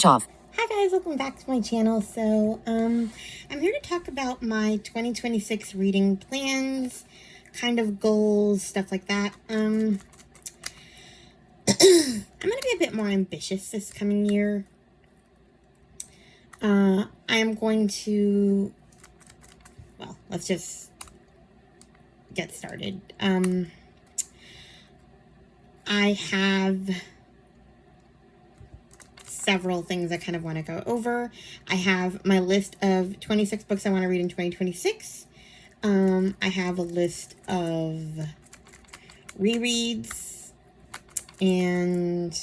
Chov. Hi guys, welcome back to my channel. So, I'm here to talk about my 2026 reading plans, kind of goals, stuff like that. I'm going to be a bit more ambitious this coming year. I am going to, well, let's just get started. I have several things I kind of want to go over. I have my list of 26 books I want to read in 2026. I have a list of rereads and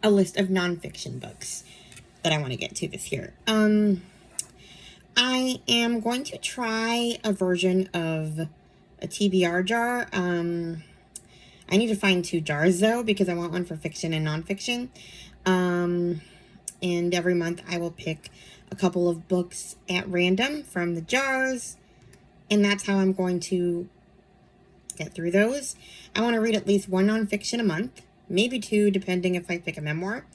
a list of nonfiction books that I want to get to this year. I am going to try a version of a TBR jar. I need to find 2 jars though, because I want one for fiction and nonfiction. And every month I will pick a couple of books at random from the jars, and that's how I'm going to get through those. I want to read at least 1 nonfiction a month, maybe 2 depending if I pick a memoir.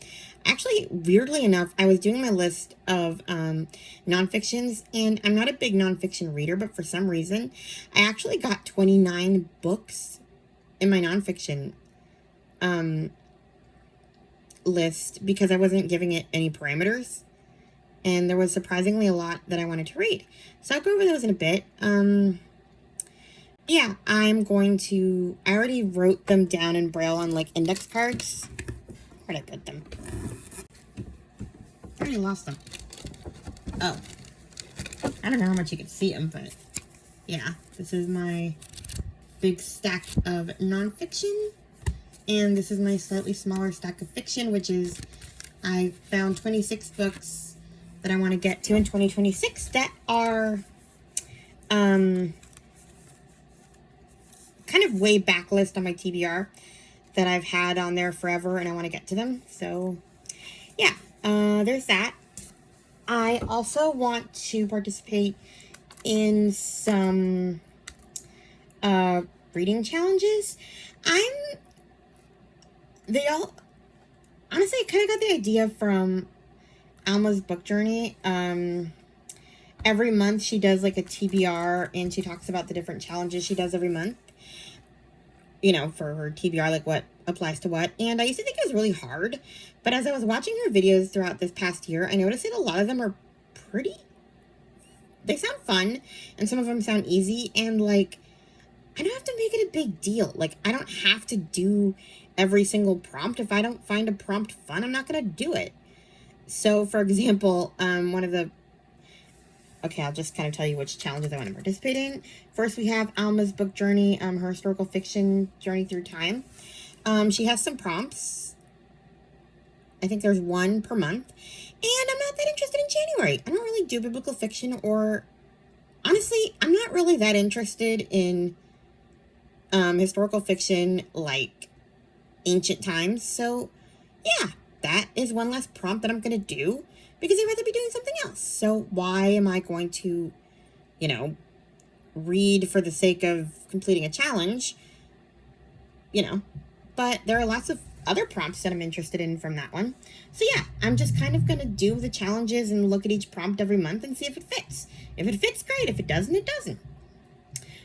Actually, weirdly enough, I was doing my list of nonfictions, and I'm not a big nonfiction reader, but for some reason, I actually got 29 books in my nonfiction list because I wasn't giving it any parameters, and there was surprisingly a lot that I wanted to read. So I'll go over those in a bit. Yeah, I already wrote them down in Braille on like index cards. Where'd I put them? I already lost them. Oh, I don't know how much you can see them, but yeah, this is my big stack of nonfiction, and this is my slightly smaller stack of fiction, which is I found 26 books that I want to get to in 2026 that are kind of way backlist on my TBR that I've had on there forever, and I want to get to them. So yeah, there's that. I also want to participate in some reading challenges. Honestly, I kind of got the idea from Alma's book journey. Every month she does like a TBR, and she talks about the different challenges she does every month, you know, for her TBR, like what applies to what. And I used to think it was really hard, but as I was watching her videos throughout this past year, I noticed that a lot of them are they sound fun, and some of them sound easy, and like, I don't have to make it a big deal. Like, I don't have to do every single prompt. If I don't find a prompt fun, I'm not going to do it. So, for example, I'll just kind of tell you which challenges I want to participate in. First, we have Alma's book journey, her historical fiction journey through time. She has some prompts. I think there's 1 per month. And I'm not that interested in January. I don't really do biblical fiction, or honestly, I'm not really that interested in historical fiction like ancient times. So yeah, that is 1 less prompt that I'm going to do because I'd rather be doing something else. So why am I going to, you know, read for the sake of completing a challenge, you know? But there are lots of other prompts that I'm interested in from that one. So yeah, I'm just kind of going to do the challenges and look at each prompt every month and see if it fits. If it fits, great. If it doesn't, it doesn't.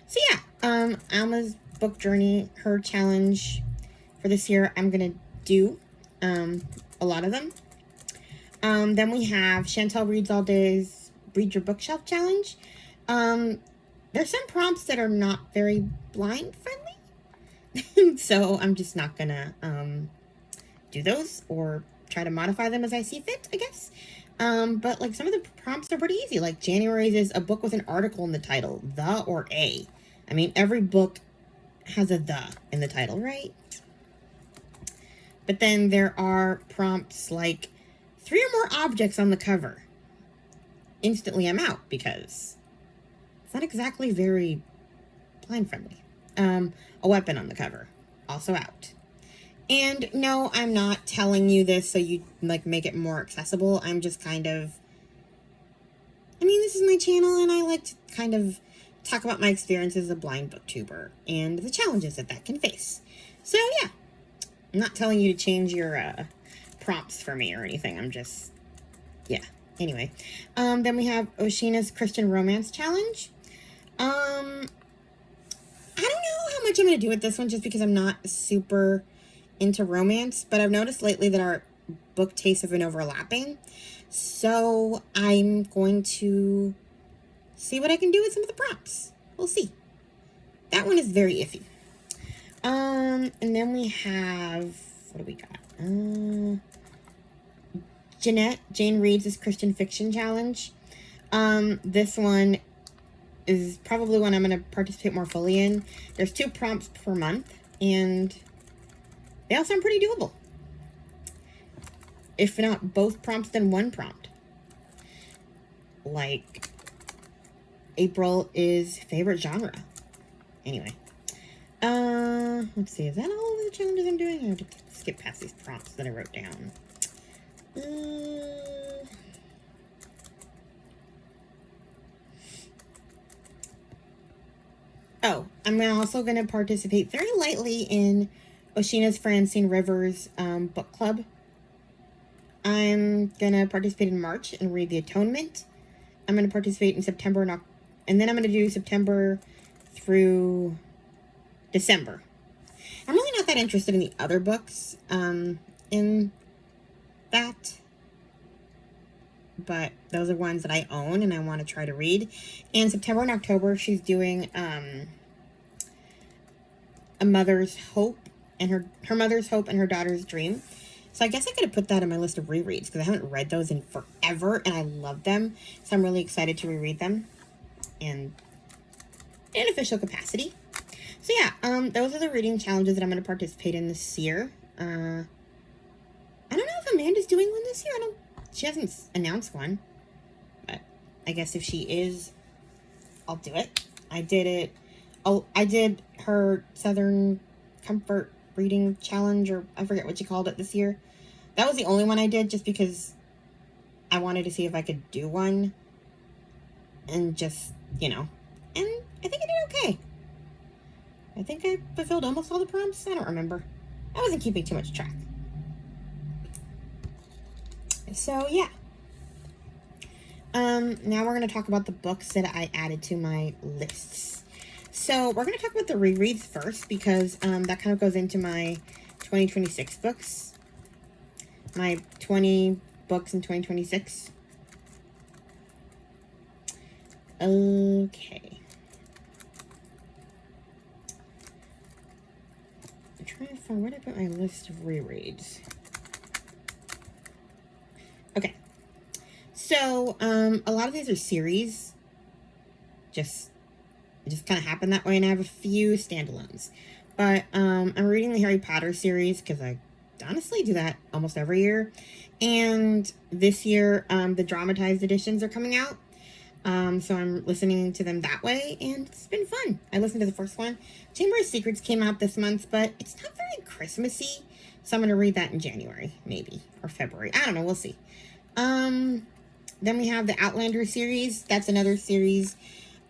So yeah, Alma's book journey, her challenge for this year, I'm going to do a lot of them. Then we have Chantel Reads All Day's Read Your Bookshelf Challenge. There's some prompts that are not very blind friendly. So I'm just not going to do those, or try to modify them as I see fit, I guess. But like some of the prompts are pretty easy. Like January's is a book with an article in the title, the or a. I mean, every book has a the in the title, right? But then there are prompts like 3 or more objects on the cover. Instantly I'm out because it's not exactly very blind friendly. A weapon on the cover, also out. And no, I'm not telling you this so you like make it more accessible. I'm just kind of, I mean, this is my channel and I like to kind of talk about my experience as a blind booktuber and the challenges that can face. So yeah, I'm not telling you to change your prompts for me or anything. I'm just, yeah. Anyway, then we have Oshina's Christian Romance Challenge. I don't know how much I'm going to do with this one just because I'm not super into romance, but I've noticed lately that our book tastes have been overlapping. So I'm going to see what I can do with some of the prompts. We'll see. That one is very iffy. And then we have, what do we got? Jane Reads' Christian Fiction Challenge. This one is probably one I'm going to participate more fully in. There's 2 prompts per month, and they all sound pretty doable. If not both prompts, then one prompt. Like, April is favorite genre. Anyway. Let's see. Is that all of the challenges I'm doing? I have to skip past these prompts that I wrote down. Oh, I'm also going to participate very lightly in Oshina's Francine Rivers book club. I'm going to participate in March and read The Atonement. I'm going to participate in September and then I'm going to do September through December. I'm really not that interested in the other books in that, but those are ones that I own and I want to try to read. And September and October, she's doing A Mother's Hope and her Mother's Hope and Her Daughter's Dream. So I guess I could have put that on my list of rereads because I haven't read those in forever and I love them. So I'm really excited to reread them in an official capacity. So yeah, those are the reading challenges that I'm going to participate in this year. I don't know if Amanda's doing one this year. She hasn't announced one, but I guess if she is, I'll do it. I did it. Oh, I did her Southern Comfort Reading Challenge, or I forget what she called it this year. That was the only one I did just because I wanted to see if I could do one and just, and I think I did okay. I think I fulfilled almost all the prompts. I don't remember. I wasn't keeping too much track. So, yeah. Now we're going to talk about the books that I added to my lists. So, we're going to talk about the rereads first because that kind of goes into my 2026 books. My 20 books in 2026. Okay. I'm trying to find where did I put my list of rereads. Okay. So, a lot of these are series. It just kind of happened that way, and I have a few standalones. But I'm reading the Harry Potter series because I honestly do that almost every year. And this year, the dramatized editions are coming out. So I'm listening to them that way, and it's been fun. I listened to the first one. Chamber of Secrets came out this month, but it's not very Christmassy. So I'm going to read that in January, maybe, or February. I don't know. We'll see. Then we have the Outlander series. That's another series.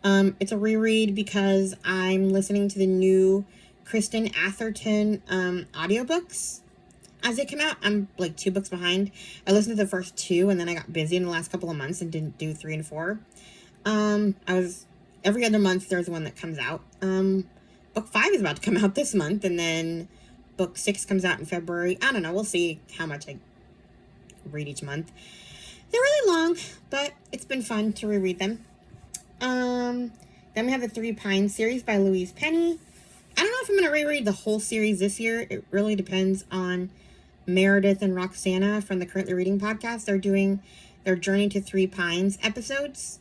It's a reread because I'm listening to the new Kristen Atherton audiobooks as they come out. I'm like 2 books behind. I listened to the first 2 and then I got busy in the last couple of months and didn't do 3 and 4. Every other month there's one that comes out. Book 5 is about to come out this month, and then book 6 comes out in February. I don't know. We'll see how much I read each month. They're really long, but it's been fun to reread them. Then we have the 3 Pines series by Louise Penny. I don't know if I'm going to reread the whole series this year. It really depends on Meredith and Roxana from the Currently Reading podcast. They're doing their Journey to 3 Pines episodes.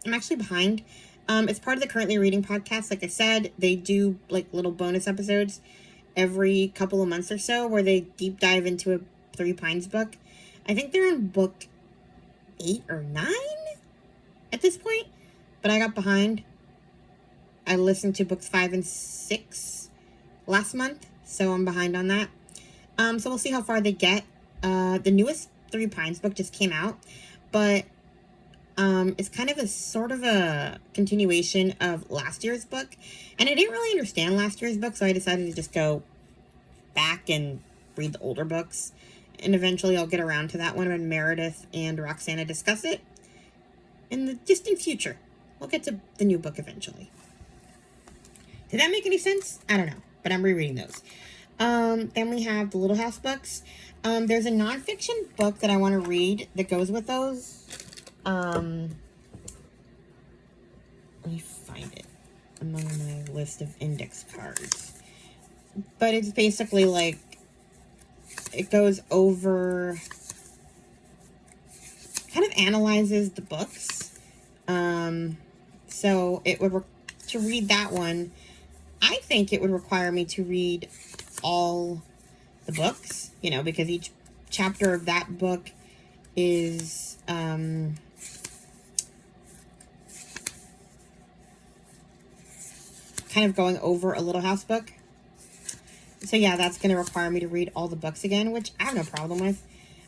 I'm actually behind. It's part of the Currently Reading podcast. Like I said, they do like little bonus episodes every couple of months or so where they deep dive into a 3 Pines book. I think they're on book 8 or 9 at this point, but I got behind. I listened to books 5 and 6 last month, so I'm behind on that. So we'll see how far they get. The newest 3 Pines book just came out, but it's kind of a sort of a continuation of last year's book, and I didn't really understand last year's book, so I decided to just go back and read the older books. And eventually I'll get around to that one when Meredith and Roxana discuss it in the distant future. We'll get to the new book eventually. Did that make any sense? I don't know, but I'm rereading those. Then we have the Little House books. There's a nonfiction book that I want to read that goes with those. Let me find it among my list of index cards. But it's basically like, it goes over, kind of analyzes the books. So it would, to read that one, I think it would require me to read all the books, you know, because each chapter of that book is, kind of going over a Little House book. So yeah, that's going to require me to read all the books again, which I have no problem with.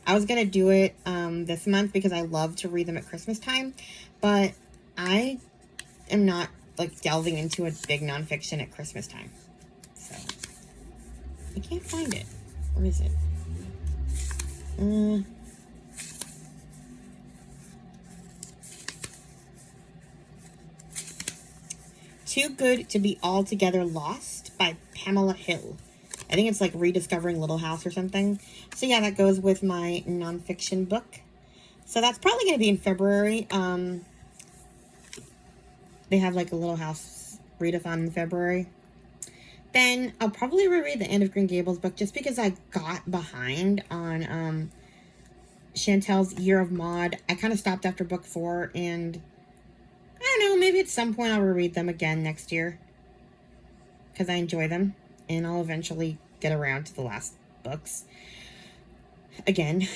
I was going to do it this month because I love to read them at Christmas time, but I am not like delving into a big nonfiction at Christmas time. So I can't find it. Where is it? Too Good to Be Altogether Lost by Pamela Hill. I think it's like Rediscovering Little House or something. So yeah, that goes with my nonfiction book. So that's probably going to be in February. They have like a Little House readathon in February. Then I'll probably reread the Anne of Green Gables book just because I got behind on Chantel's Year of Maud. I kind of stopped after book 4, and I don't know, maybe at some point I'll reread them again next year because I enjoy them, and I'll eventually get around to the last books again.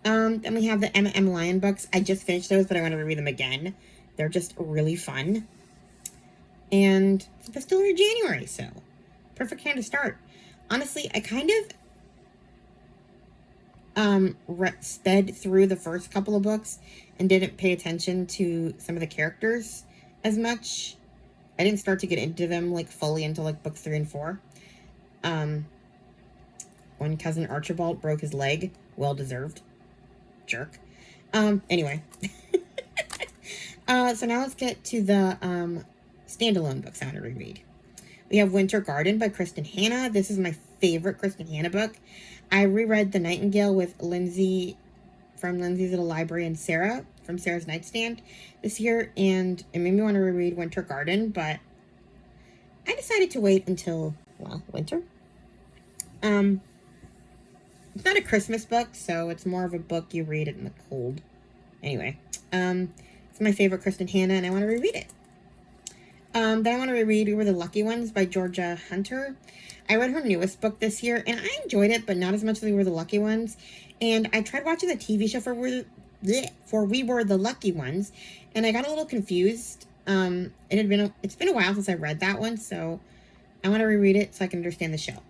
Then we have the Emma M. Lyon books. I just finished those, but I want to reread them again. They're just really fun. And it's still in January, so perfect time to start. Honestly, I kind of sped through the first couple of books and didn't pay attention to some of the characters as much. I didn't start to get into them like fully until like book 3 and 4. When Cousin Archibald broke his leg, well deserved. Jerk. Anyway. So now let's get to the standalone books I want to reread. We have Winter Garden by Kristen Hanna. This is my favorite Kristen Hanna book. I reread The Nightingale with Lindsay from Lindsay's Little Library and Sarah from Sarah's Nightstand this year, and it made me want to reread Winter Garden, but I decided to wait until, well, winter. It's not a Christmas book, so it's more of a book you read it in the cold. Anyway, it's my favorite Kristen Hanna, and I want to reread it. Then I want to reread We Were the Lucky Ones by Georgia Hunter. I read her newest book this year, and I enjoyed it, but not as much as We Were the Lucky Ones. And I tried watching the TV show for We Were the Lucky Ones, and I got a little confused. It's been a while since I read that one, so I want to reread it so I can understand the show.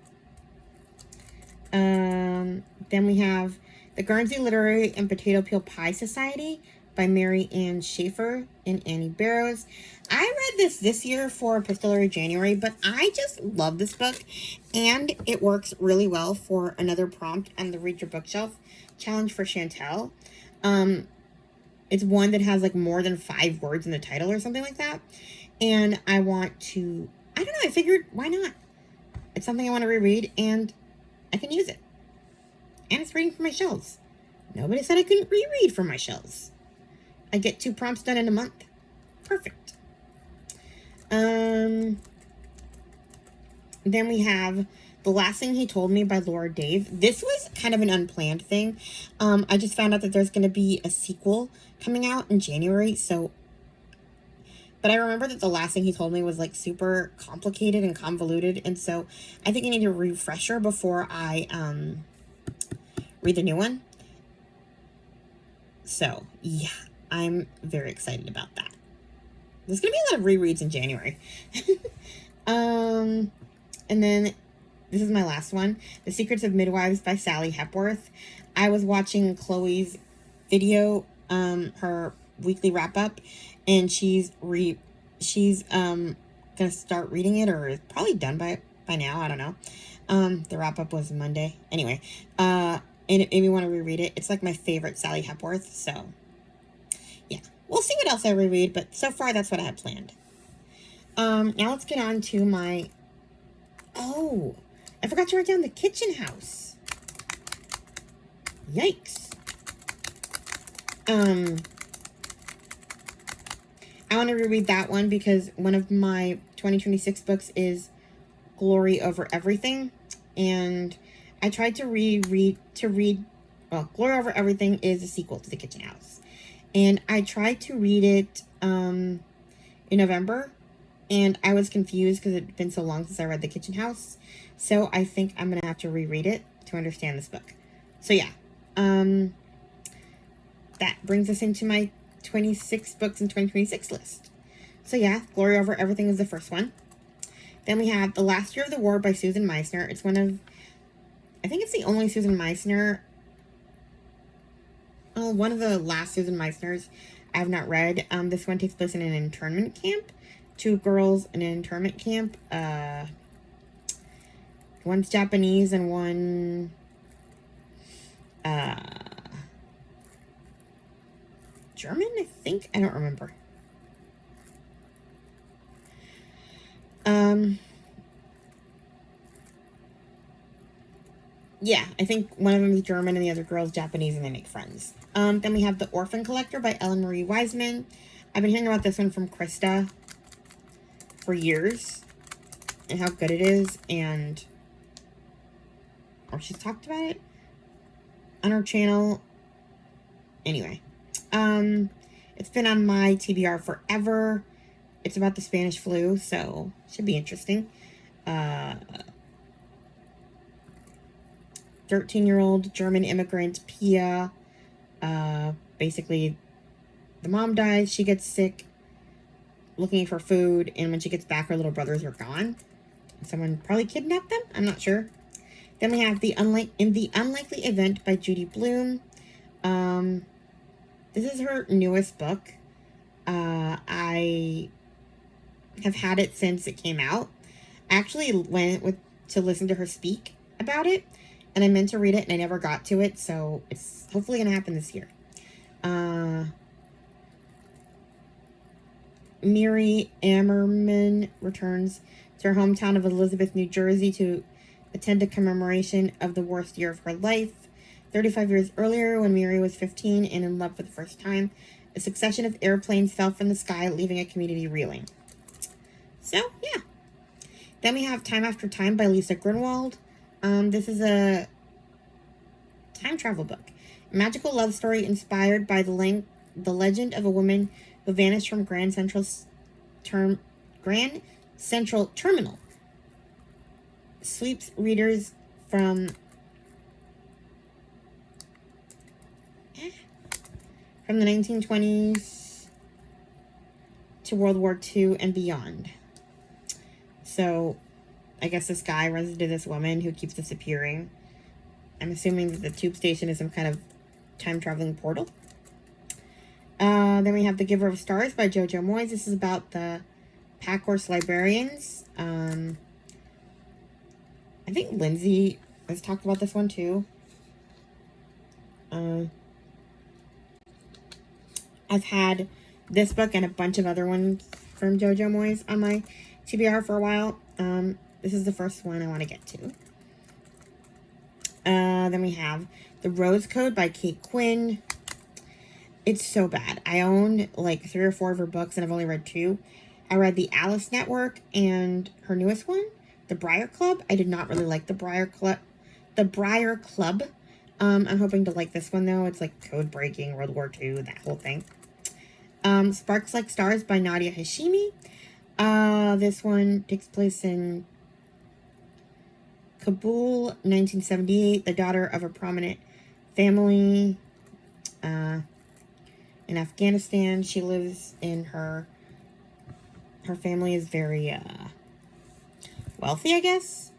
Then we have The Guernsey Literary and Potato Peel Pie Society by Mary Ann Schaefer and Annie Barrows. I read this year for Epistolary January, but I just love this book, and it works really well for another prompt on the Read Your Bookshelf challenge for Chantel. It's one that has like more than 5 words in the title or something like that, and I want to, I don't know, I figured, why not? It's something I want to reread, and I can use it. And it's reading from my shelves. Nobody said I couldn't reread from my shelves. I get 2 prompts done in a month. Perfect. Then we have The Last Thing He Told Me by Laura Dave. This was kind of an unplanned thing. I just found out that there's going to be a sequel coming out in January, so... But I remember that The Last Thing He Told Me was, like, super complicated and convoluted, and so I think I need a refresher before I, read the new one. So, yeah, I'm very excited about that. There's going to be a lot of rereads in January. And then, this is my last one. The Secrets of Midwives by Sally Hepworth. I was watching Chloe's video, her weekly wrap-up, and she's going to start reading it, or is probably done by now, I don't know. The wrap-up was Monday. Anyway, and it made me want to reread it. It's like my favorite Sally Hepworth, so yeah. We'll see what else I reread, but so far that's what I had planned. Now let's get on to my... Oh, I forgot to write down The Kitchen House. Yikes. I want to reread that one because one of my 2026 books is Glory Over Everything, and I tried to read. Well, Glory Over Everything is a sequel to The Kitchen House, and I tried to read it in November, and I was confused because it had been so long since I read The Kitchen House, so I think I'm gonna have to reread it to understand this book. So yeah, that brings us into my 26 books in 2026 list. So yeah, Glory Over Everything is the first one. Then we have The Last Year of the War by Susan Meissner. It's one of, I think it's the only Susan Meissner, one of the last Susan Meissners I have not read. This one takes place in an internment camp. 2 girls in an internment camp. One's Japanese and one, German, I think? I don't remember. Yeah, I think one of them is German and the other girl is Japanese, and they make friends. Then we have The Orphan Collector by Ellen Marie Wiseman. I've been hearing about this one from Krista for years and how good it is, or she's talked about it on her channel. Anyway, it's been on my TBR forever. It's about the Spanish flu, so should be interesting. 13-year-old German immigrant Pia. Basically, the mom dies, she gets sick, looking for food, and when she gets back, her little brothers are gone. Someone probably kidnapped them? I'm not sure. Then we have In the Unlikely Event by Judy Blume. This is her newest book. I have had it since it came out. I actually went to listen to her speak about it, and I meant to read it, and I never got to it, so it's hopefully going to happen this year. Miri Ammerman returns to her hometown of Elizabeth, New Jersey to attend a commemoration of the worst year of her life. 35 years earlier, when Miri was 15 and in love for the first time, a succession of airplanes fell from the sky, leaving a community reeling. So, yeah. Then we have Time After Time by Lisa Grunwald. This is a time travel book. A magical love story inspired by the legend of a woman who vanished from Grand Central Terminal. Sweeps readers from the 1920s to World War II and beyond. So, I guess this guy runs into this woman who keeps disappearing. I'm assuming that the tube station is some kind of time-traveling portal. Then we have The Giver of Stars by Jojo Moyes. This is about the Packhorse Librarians. I think Lindsay has talked about this one too. I've had this book and a bunch of other ones from Jojo Moyes on my TBR for a while. This is the first one I want to get to. Then we have The Rose Code by Kate Quinn. It's so bad. I own like 3 or 4 of her books and I've only read 2. I read The Alice Network and her newest one, The Briar Club. I did not really like The Briar Club. I'm hoping to like this one though. It's like code breaking, World War II, that whole thing. Sparks Like Stars by Nadia Hashimi. This one takes place in Kabul, 1978. The daughter of a prominent family in Afghanistan. She lives in her family is very wealthy, I guess.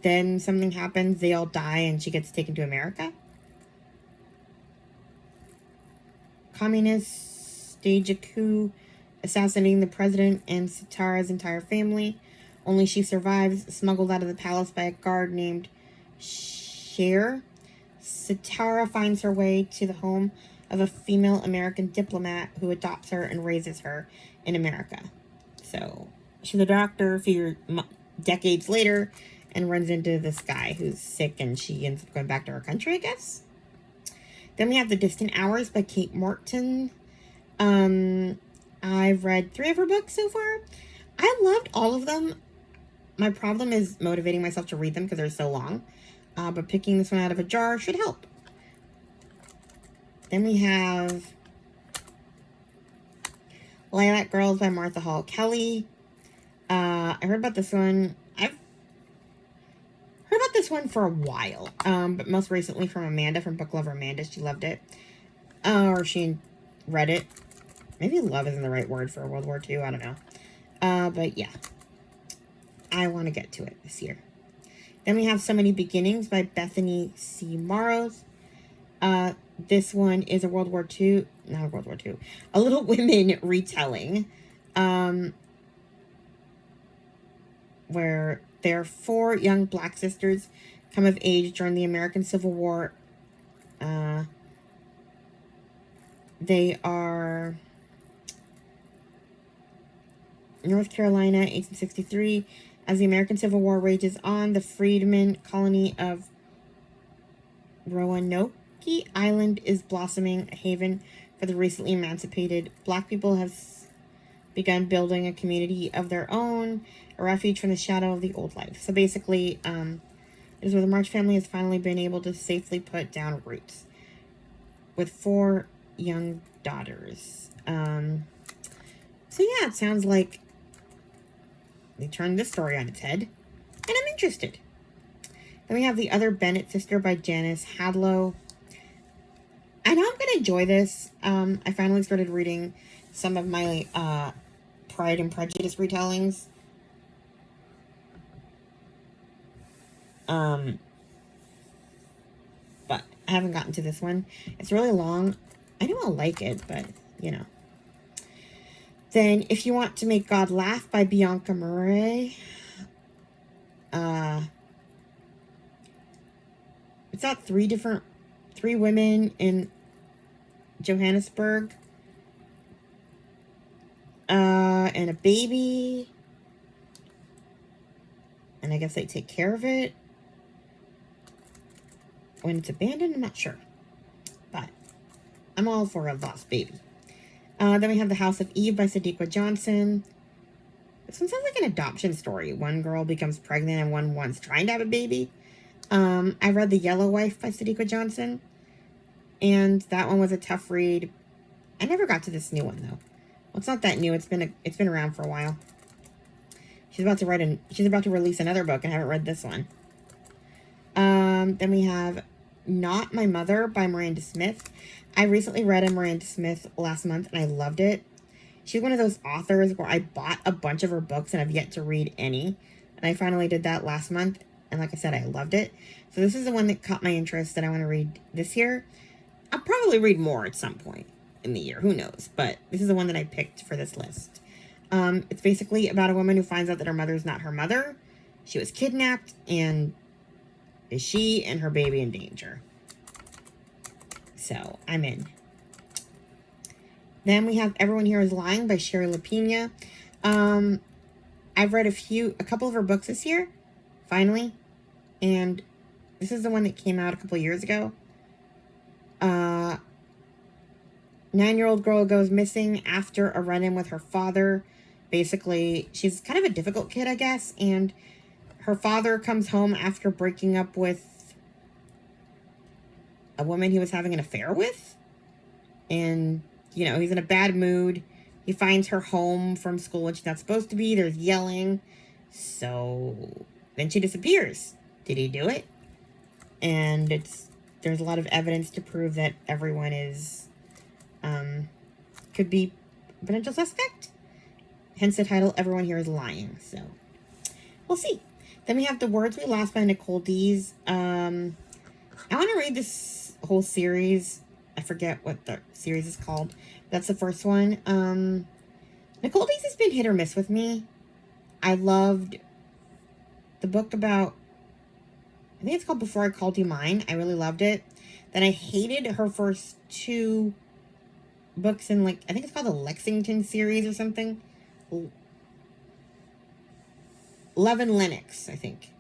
Then something happens, they all die, and she gets taken to America. Communists stage a coup, assassinating the president and Sitara's entire family. Only she survives, smuggled out of the palace by a guard named Cher. Satara finds her way to the home of a female American diplomat who adopts her and raises her in America. So she's a doctor a few decades later and runs into this guy who's sick, and she ends up going back to her country, I guess. Then we have The Distant Hours by Kate Morton. I've read 3 of her books so far. I loved all of them. My problem is motivating myself to read them because they're so long. But picking this one out of a jar should help. Then we have Lilac Girls by Martha Hall Kelly. I heard about this one. I've heard about this one for a while. But most recently from Amanda, from Book Lover Amanda. She loved it. Or she read it. Maybe love isn't the right word for World War II. I don't know. But yeah. I want to get to it this year. Then we have So Many Beginnings by Bethany C. Morrows. This one is a World War II, not a World War II, a Little Women retelling, where their 4 young black sisters come of age during the American Civil War. They are North Carolina, 1863. As the American Civil War rages on, the freedmen colony of Roanoke Island is blossoming, a haven for the recently emancipated. Black people have begun building a community of their own, a refuge from the shadow of the old life. So basically, it is where the March family has finally been able to safely put down roots with 4 young daughters. So yeah, it sounds like they turned this story on its head, and I'm interested. Then we have The Other Bennett Sister by Janice Hadlow. I know I'm going to enjoy this. I finally started reading some of my Pride and Prejudice retellings. But I haven't gotten to this one. It's really long. I know I'll like it, but, you know. Then If You Want to Make God Laugh by Bianca Murray. It's got 3 women in Johannesburg. And a baby. And I guess they take care of it when it's abandoned. I'm not sure. But I'm all for a lost baby. Then we have The House of Eve by Sadiqa Johnson. This one sounds like an adoption story. One girl becomes pregnant and one one's trying to have a baby. I read The Yellow Wife by Sadiqa Johnson. And that one was a tough read. I never got to this new one, though. Well, it's not that new. It's been around for a while. She's about to release another book, and I haven't read this one. Then we have Not My Mother by Miranda Smith. I recently read a Miranda Smith last month, and I loved it. She's one of those authors where I bought a bunch of her books and I've yet to read any. And I finally did that last month. And like I said, I loved it. So this is the one that caught my interest that I want to read this year. I'll probably read more at some point in the year. Who knows? But this is the one that I picked for this list. It's basically about a woman who finds out that her mother's not her mother. She was kidnapped, and is she and her baby in danger? So I'm in. Then we have Everyone Here Is Lying by Sherry LaPina. I've read a couple of her books this year, finally. And this is the one that came out a couple years ago. 9-year-old girl goes missing after a run-in with her father. Basically, she's kind of a difficult kid, I guess. And her father comes home after breaking up with a woman he was having an affair with. And, you know, he's in a bad mood. He finds her home from school when she's not supposed to be. There's yelling. So then she disappears. Did he do it? And there's a lot of evidence to prove that everyone is, could be a potential suspect. Hence the title, Everyone Here Is Lying. So we'll see. Then we have The Words We Lost by Nicole Dees. I want to read this whole series. I forget what the series is called. That's the first one. Nicole Dees has been hit or miss with me. I loved the book about, I think it's called Before I Called You Mine. I really loved it. Then I hated her first two books in, like, I think it's called the Lexington series or something. Love and Lennox, I think.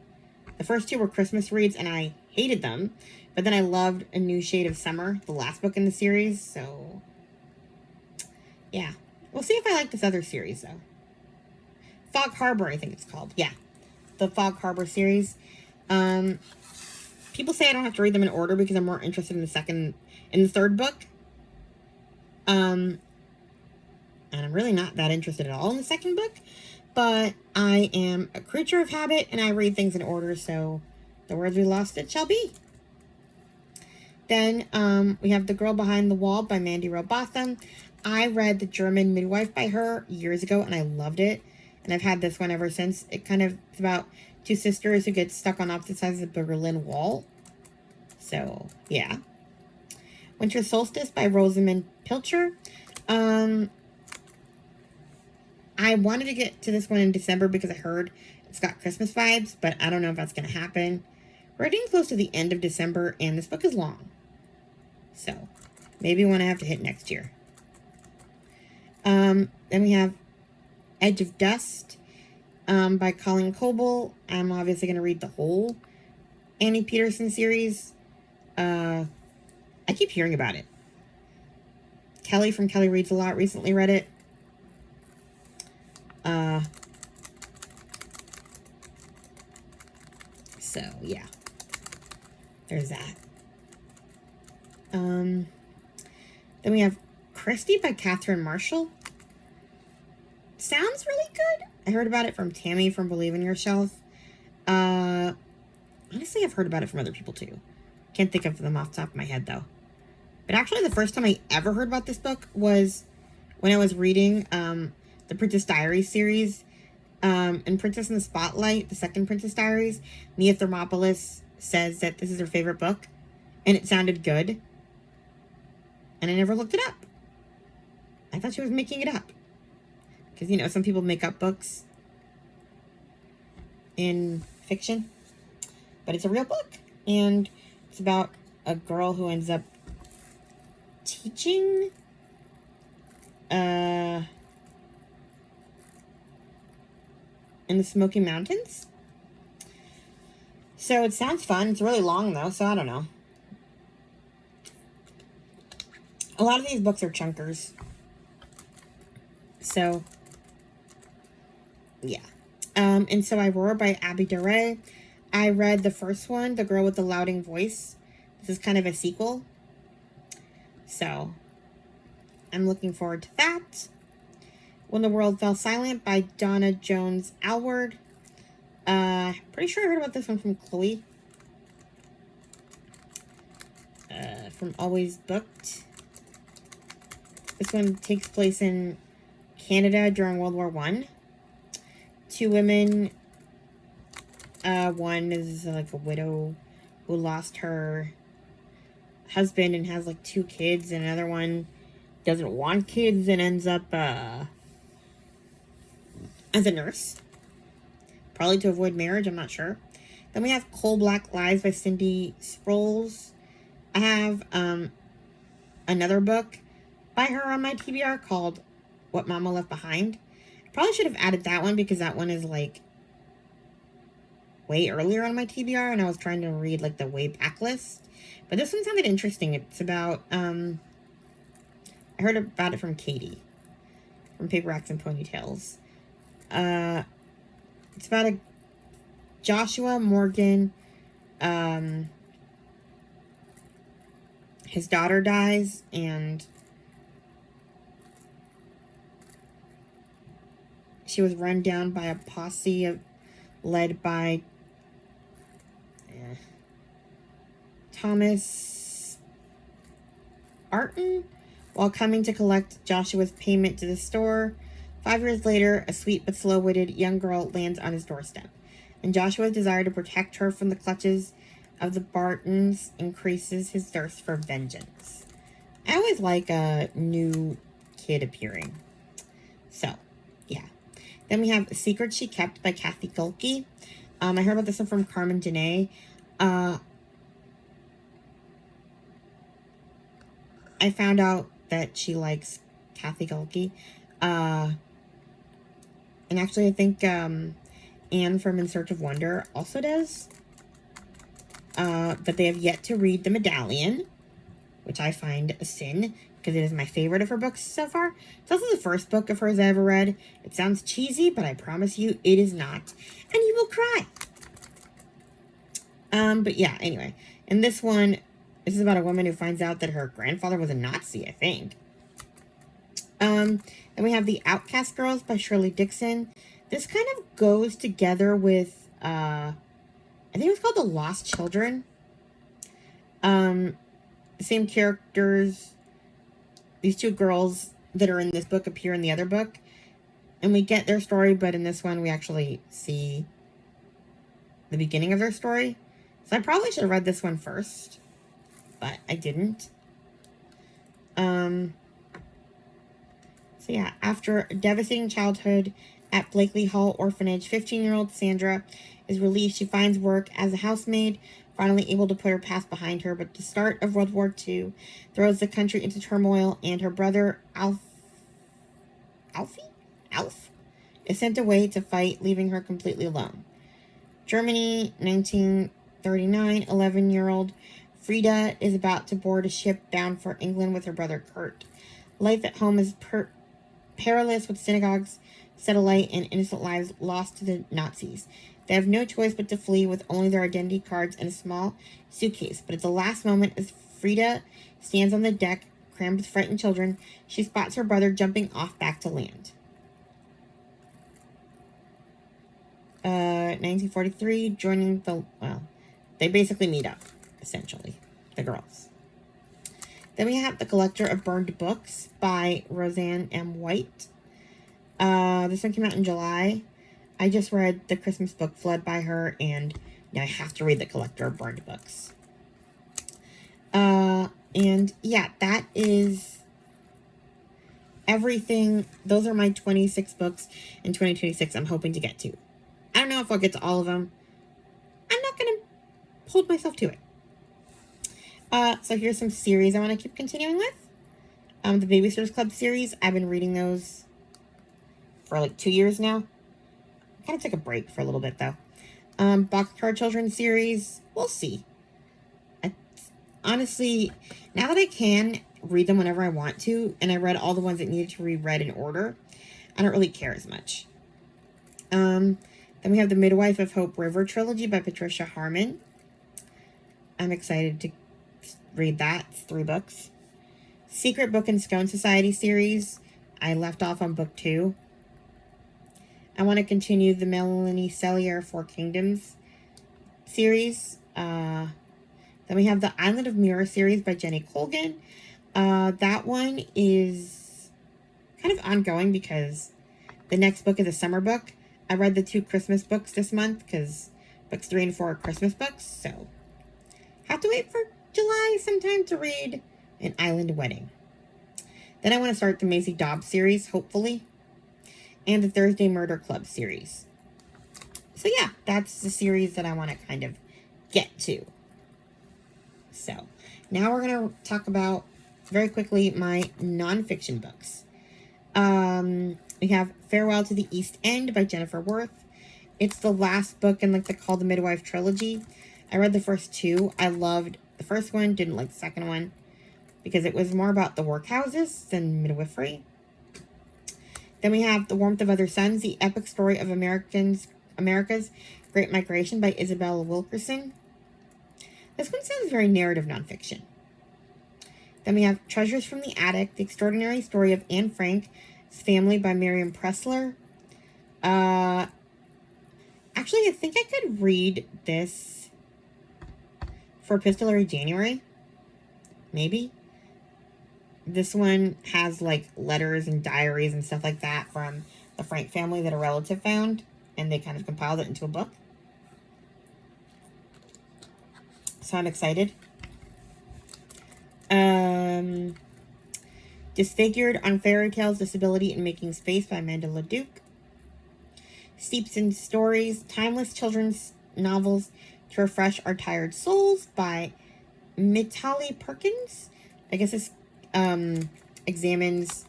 The first two were Christmas reads, and I hated them. But then I loved A New Shade of Summer, the last book in the series. So, yeah. We'll see if I like this other series, though. Fog Harbor, I think it's called. Yeah. The Fog Harbor series. People say I don't have to read them in order because I'm more interested in the third book. And I'm really not that interested at all in the second book. But I am a creature of habit, and I read things in order, so the words we lost it shall be. Then we have The Girl Behind the Wall by Mandy Robotham. I read The German Midwife by her years ago, and I loved it. And I've had this one ever since. It's about two sisters who get stuck on opposite sides of the Berlin Wall. So, yeah. Winter Solstice by Rosamund Pilcher. I wanted to get to this one in December because I heard it's got Christmas vibes, but I don't know if that's going to happen. We're getting close to the end of December, and this book is long. So, maybe one I have to hit next year. Then we have Edge of Dust by Colleen Coble. I'm obviously going to read the whole Annie Peterson series. I keep hearing about it. Kelly from Kelly Reads a Lot recently read it. So, yeah. There's that. Then we have Christie by Catherine Marshall. Sounds really good. I heard about it from Tammy from Believe in Yourself. Honestly, I've heard about it from other people too. Can't think of them off the top of my head though. But actually, the first time I ever heard about this book was when I was reading the Princess Diaries series. In Princess in the Spotlight, the second Princess Diaries, Mia Thermopolis says that this is her favorite book, and it sounded good. And I never looked it up. I thought she was making it up. Because, you know, some people make up books in fiction. But it's a real book. And it's about a girl who ends up teaching in the Smoky Mountains. So it sounds fun. It's really long though, so I don't know. A lot of these books are chunkers. So, yeah. And So I Roar by Abby DeRay. I read the first one, The Girl with the Louding Voice. This is kind of a sequel. So, I'm looking forward to that. When the World Fell Silent by Donna Jones Alward. Pretty sure I heard about this one from Chloe. From Always Booked. This one takes place in Canada during World War I. Two women. One is like a widow who lost her husband and has like 2 kids. And another one doesn't want kids and ends up as a nurse. Probably to avoid marriage, I'm not sure. Then we have Coal Black Lies by Cindy Sproles. I have another book by her on my TBR called What Mama Left Behind. Probably should have added that one because that one is like way earlier on my TBR and I was trying to read like the way back list. But this one sounded interesting. It's about, I heard about it from Katie from Paper Racks and Ponytails. It's about a Joshua Morgan, his daughter dies and she was run down by a posse led by Thomas Arton while coming to collect Joshua's payment to the store. 5 years later, a sweet but slow-witted young girl lands on his doorstep, and Joshua's desire to protect her from the clutches of the Bartons increases his thirst for vengeance. I always like a new kid appearing. So, yeah. Then we have Secret She Kept by Kathy Gulke. I heard about this one from Carmen Janae. I found out that she likes Kathy Gulke. And actually, I think Anne from In Search of Wonder also does. But they have yet to read The Medallion, which I find a sin, because it is my favorite of her books so far. It's also the first book of hers I ever read. It sounds cheesy, but I promise you it is not. And you will cry. But yeah, anyway. And this one, this is about a woman who finds out that her grandfather was a Nazi, I think. Then we have The Outcast Girls by Shirley Dixon. This kind of goes together with, I think it was called The Lost Children. The same characters, these two girls that are in this book appear in the other book. And we get their story, but in this one we actually see the beginning of their story. So I probably should have read this one first, but I didn't. So yeah, after a devastating childhood at Blakely Hall Orphanage, 15-year-old Sandra is relieved she finds work as a housemaid, finally able to put her past behind her. But the start of World War II throws the country into turmoil, and her brother Alf is sent away to fight, leaving her completely alone. Germany, 1939, 11-year-old Frida is about to board a ship bound for England with her brother Kurt. Life at home is perilous, with synagogues set alight and innocent lives lost to the Nazis. They have no choice but to flee with only their identity cards and a small suitcase. But at the last moment, as Frida stands on the deck, crammed with frightened children, she spots her brother jumping off back to land. 1943, joining the, they basically meet up, essentially, the girls. Then we have The Collector of Burned Books by Roseanne M. White. This one came out in July. I just read the Christmas book Flood by her, and now I have to read The Collector of Burned Books. And yeah, that is everything. Those are my 26 books in 2026 I'm hoping to get to. I don't know if I'll get to all of them. I'm not going to hold myself to it. So here's some series I want to keep continuing with. The Babysitters Club series. I've been reading those for like 2 years now. Kind of took a break for a little bit, though. Boxcar Children series. We'll see. Honestly, now that I can read them whenever I want to, and I read all the ones that needed to be read in order, I don't really care as much. Then we have the Midwife of Hope River trilogy by Patricia Harmon. I'm excited to read that. It's 3 books. Secret Book and Scone Society series. I left off on book 2. I want to continue the Melanie Sellier Four Kingdoms series. Then we have the Island of Mirror series by Jenny Colgan. That one is kind of ongoing because the next book is a summer book. I read the 2 Christmas books this month because books 3 and 4 are Christmas books. So have to wait for July sometime to read An Island Wedding. Then I want to start the Maisie Dobbs series, hopefully. And the Thursday Murder Club series. So yeah, that's the series that I want to kind of get to. So now we're going to talk about, very quickly, my nonfiction books. We have Farewell to the East End by Jennifer Worth. It's the last book in like the Call the Midwife trilogy. I read the first 2. I loved the first one, didn't like the second one, because it was more about the workhouses than midwifery. Then we have The Warmth of Other Suns, the epic story of America's Great Migration by Isabella Wilkerson. This one sounds very narrative nonfiction. Then we have Treasures from the Attic, the extraordinary story of Anne Frank's family by Miriam Pressler. Actually, I think I could read this for Epistolary January. Maybe. This one has like letters and diaries and stuff like that from the Frank family that a relative found, and they kind of compiled it into a book. So I'm excited. Disfigured on Fairy Tales, Disability and Making Space by Amanda LeDuc. steeps in stories, timeless children's novels to refresh our tired souls by Mitali Perkins. I guess this examines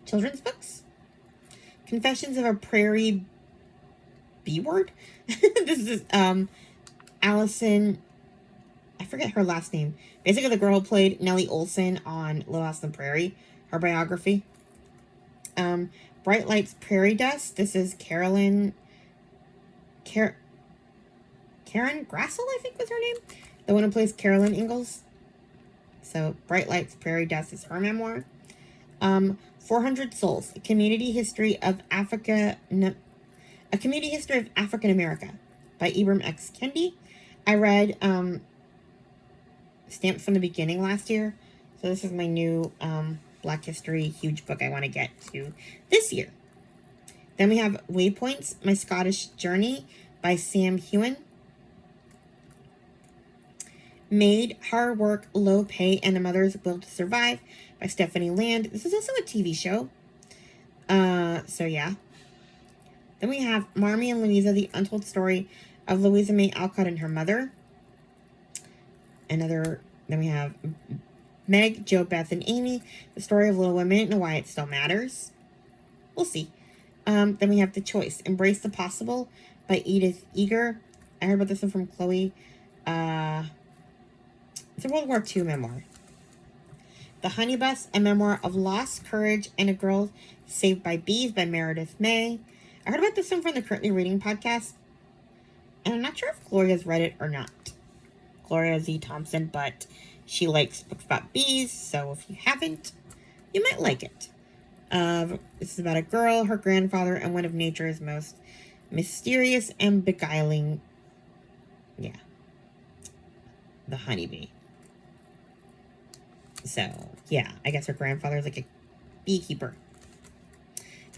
children's books. Confessions of a Prairie B-word. This is Allison, I forget her last name. Basically the girl who played Nellie Olson on Little House on the Prairie, her biography. Bright Lights Prairie Dust. This is Karen Grassel, I think was her name. The one who plays Carolyn Ingalls. So Bright Lights Prairie Dust is her memoir. 400 Souls, a community history of African America by Ibram X. Kendi. I read Stamped from the Beginning last year. So this is my new Black History huge book I want to get to this year. Then we have Waypoints, My Scottish Journey by Sam Hewen. Made, Hard Work, Low Pay, and a Mother's Will to Survive by Stephanie Land. This is also a TV show. So yeah. Then we have Marmee and Louisa, The Untold Story of Louisa May Alcott and Her Mother. Then we have Meg, Jo, Beth, and Amy, The Story of Little Women and Why It Still Matters. We'll see. Then we have The Choice, Embrace the Possible by Edith Eger. I heard about this one from Chloe. It's a World War II memoir. The Honey Bus, a memoir of loss, courage, and a girl saved by bees by Meredith May. I heard about this one from the Currently Reading podcast, and I'm not sure if Gloria's read it or not. Gloria Z. Thompson, but she likes books about bees, so if you haven't, you might like it. This is about a girl, her grandfather, and one of nature's most mysterious and beguiling, the honeybee. So, yeah, I guess her grandfather is like a beekeeper.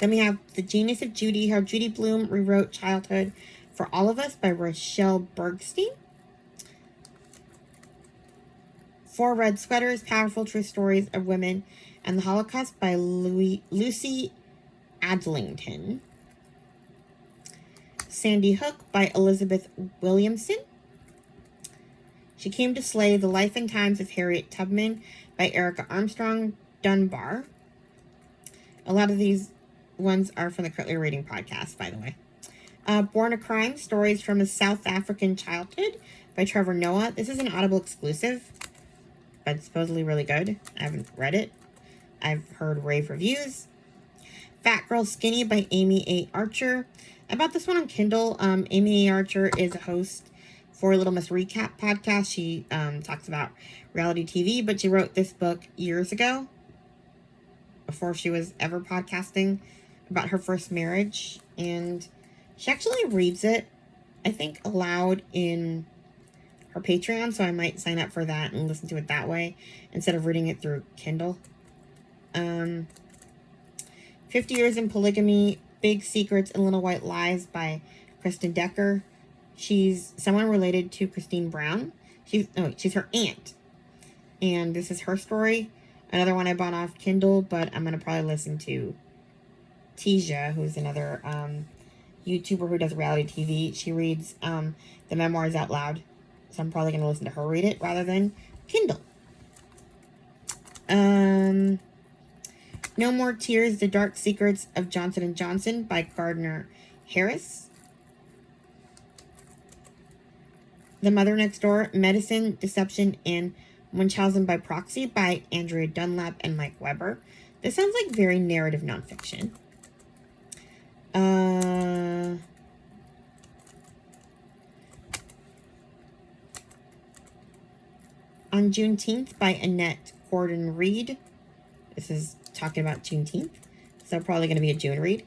Then we have The Genius of Judy, How Judy Blume Rewrote Childhood for All of Us by Rochelle Bergstein. 4 Red Sweaters, Powerful True Stories of Women and the Holocaust by Lucy Adlington. Sandy Hook by Elizabeth Williamson. She Came to Slay, The Life and Times of Harriet Tubman by Erica Armstrong Dunbar. A lot of these ones are from the Currently Reading podcast, by the way. Born a Crime, Stories from a South African Childhood by Trevor Noah. This is an Audible exclusive, but supposedly really good. I haven't read it. I've heard rave reviews. Fat Girl Skinny by Amy A. Archer. I bought this one on Kindle. Amy A. Archer is a host for Little Miss Recap podcast. She talks about reality TV, but she wrote this book years ago, before she was ever podcasting, about her first marriage. And she actually reads it, I think, aloud in her Patreon, so I might sign up for that and listen to it that way instead of reading it through Kindle. 50 Years in Polygamy, Big Secrets and Little White Lies by Kristen Decker. She's someone related to Christine Brown. She's her aunt. And this is her story. Another one I bought off Kindle, but I'm going to probably listen to Tisha, who's another YouTuber who does reality TV. She reads the memoirs out loud. So I'm probably going to listen to her read it rather than Kindle. No More Tears, The Dark Secrets of Johnson & Johnson by Gardner Harris. The Mother Next Door, Medicine, Deception, and Munchausen by Proxy by Andrea Dunlap and Mike Weber. This sounds like very narrative nonfiction. On Juneteenth by Annette Gordon Reed. This is talking about Juneteenth, so probably going to be a June read.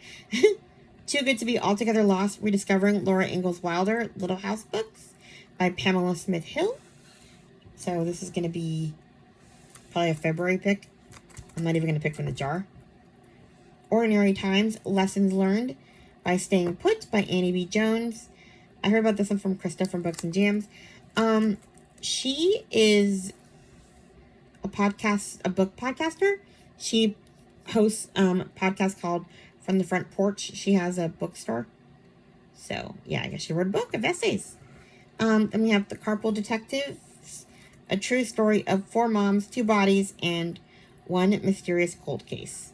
Too Good to Be Altogether Lost, Rediscovering Laura Ingalls Wilder Little House Books by Pamela Smith Hill. So this is going to be probably a February pick. I'm not even going to pick from the jar. Ordinary Times, Lessons Learned by Staying Put by Annie B. Jones. I heard about this one from Krista from Books and Jams. She is a book podcaster. She hosts a podcast called From the Front Porch. She has a bookstore. So, yeah, I guess she wrote a book of essays. Then we have The Carpool Detectives, a true story of 4 moms, 2 bodies, and 1 mysterious cold case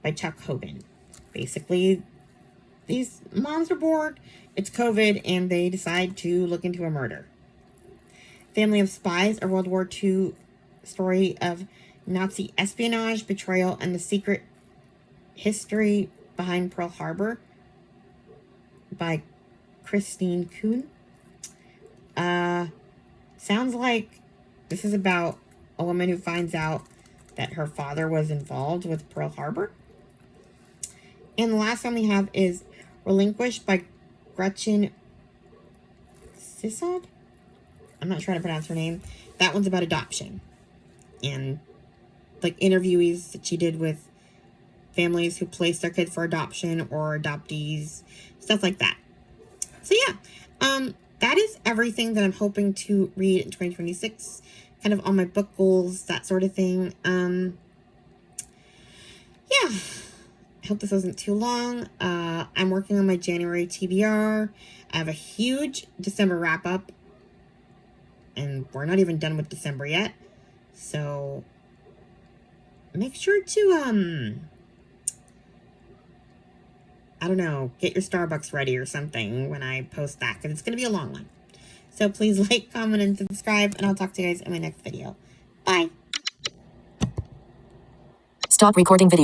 by Chuck Hogan. Basically, these moms are bored, it's COVID, and they decide to look into a murder. Family of Spies, a World War II story of Nazi espionage, betrayal, and the secret history behind Pearl Harbor by Christine Kuhn. Sounds like this is about a woman who finds out that her father was involved with Pearl Harbor. And the last one we have is Relinquished by Gretchen Sissod. I'm not sure how to pronounce her name. That one's about adoption and like interviewees that she did with families who placed their kids for adoption or adoptees, stuff like that. So yeah, that is everything that I'm hoping to read in 2026, kind of on my book goals, that sort of thing. Yeah, I hope this wasn't too long. I'm working on my January TBR. I have a huge December wrap up, and we're not even done with December yet. So make sure to, I don't know, get your Starbucks ready or something when I post that, because it's going to be a long one. So please like, comment, and subscribe, and I'll talk to you guys in my next video. Bye. Stop recording video.